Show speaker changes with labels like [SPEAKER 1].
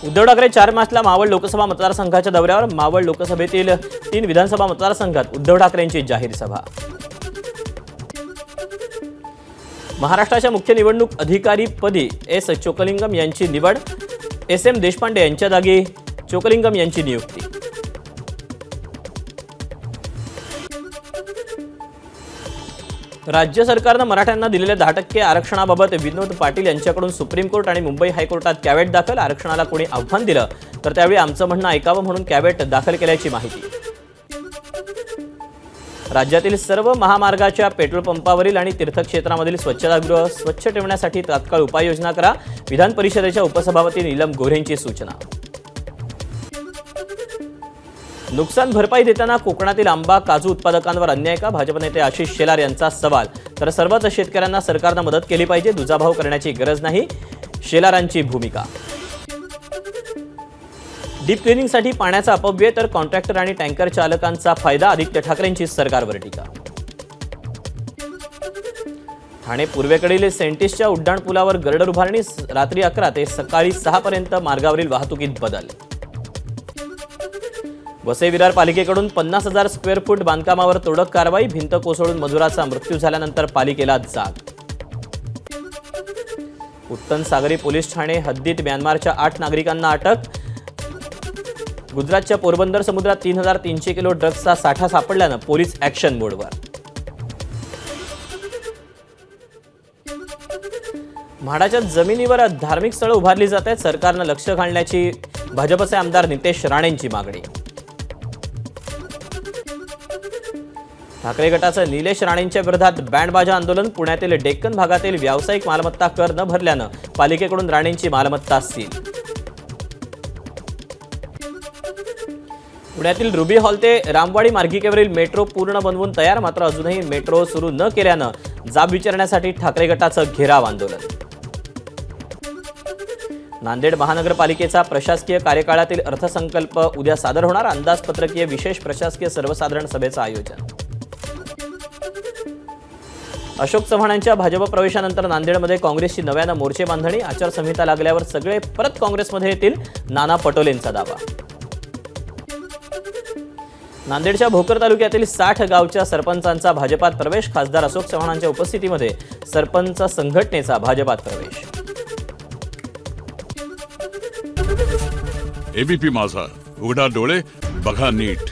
[SPEAKER 1] उद्धव ठाकरे 4 मार्चला मावळ लोकसभा मतदारसंघाच्या दौऱ्यावर. मावळ लोकसभेतील 3 विधानसभा मतदारसंघात उद्धव ठाकरेंची जाहीर सभा. महाराष्ट्राच्या मुख्य निवडणूक अधिकारी पदी एस चोकलिंगम यांची निवड. SM देशपांडे यांच्या जागी चोकलिंगम यांची नियुक्ती. राज्य सरकारनं मराठ्यांना दिलेल्या 10% आरक्षणाबाबत विनोद पाटील यांच्याकडून सुप्रीम कोर्ट आणि मुंबई हायकोर्टात कॅव्हेट दाखल. आरक्षणाला कोणी आव्हान दिलं तर त्यावेळी आमचं म्हणणं ऐकावं म्हणून कॅव्हेट दाखल केल्याची माहिती. राज्यातील सर्व महामार्गाच्या पेट्रोल पंपावरील आणि तीर्थक्षेत्रामधील स्वच्छतागृह स्वच्छ ठेवण्यासाठी तात्काळ उपाययोजना करा. विधान परिषदेच्या उपसभापती नीलम गोऱ्हेंची सूचना. नुकसान भरपाई देताना कोकणातील आंबा काजू उत्पादकांवर अन्याय का? भाजप नेते आशिष शेलार यांचा सवाल. तर सर्वच शेतकऱ्यांना सरकारनं मदत केली पाहिजे, दुजाभाव करण्याची गरज नाही, शेलारांची भूमिका. डीप क्लिनिंगसाठी पाण्याचा अपव्यय तर कॉन्ट्रॅक्टर आणि टँकर चालकांचा फायदा. आदित्य ठाकरेंची सरकारवर टीका. ठाणे पूर्वेकडील सेंटिसच्या उड्डाणपुलावर गर्डर उभारणी. रात्री 11 ते सकाळी 6 पर्यंत मार्गावरील वाहतुकीत बदल. वसई विरार पालिकेकडून 50,000 स्क्वेअर फूट बांधकामावर तोडक कारवाई. भिंत कोसळून मजुराचा मृत्यू झाल्यानंतर पालिकेला जाग. उत्तन सागरी पोलीस ठाणे हद्दीत म्यानमारच्या 8 नागरिकांना अटक. गुजरातच्या पोरबंदर समुद्रात 3,300 किलो ड्रग्जचा साठा सापडल्यानं पोलीस ॲक्शन मोडवर. म्हाडाच्या जमिनीवर धार्मिक स्थळं उभारली जात आहेत, सरकारनं लक्ष घालण्याची भाजपचे आमदार नितेश राणेंची मागणी. ठाकरे गटाचं निलेश राणेंच्या विरोधात बँडबाजा आंदोलन. पुण्यातील डेक्कन भागातील व्यावसायिक मालमत्ता कर न भरल्यानं पालिकेकडून राणेंची मालमत्ता सील. पुण्यातील रुबी हॉल ते रामवाडी मार्गिकेवरील मेट्रो पूर्ण बनवून तयार, मात्र अजूनही मेट्रो सुरू न केल्यानं जाब विचारण्यासाठी ठाकरे गटाचं घेराव आंदोलन. नांदेड महानगरपालिकेचा प्रशासकीय कार्यकाळातील अर्थसंकल्प उद्या सादर होणार. अंदाजपत्रकीय विशेष प्रशासकीय सर्वसाधारण सभेचं आयोजन. अशोक चव्हाणांच्या भाजप प्रवेशानंतर नांदेडमध्ये काँग्रेसची नव्यानं मोर्चे बांधणी. आचारसंहिता लागल्यावर सगळे परत काँग्रेसमध्ये येतील, नाना पटोलेंचा दावा. नांदेडच्या भोकर तालुक्यातील 60 गावच्या सरपंचांचा भाजपात प्रवेश. खासदार अशोक चव्हाणांच्या उपस्थितीमध्ये सरपंच संघटनेचा भाजपात प्रवेश.
[SPEAKER 2] एबीपी माझा, उघडा डोळे बघा नीट.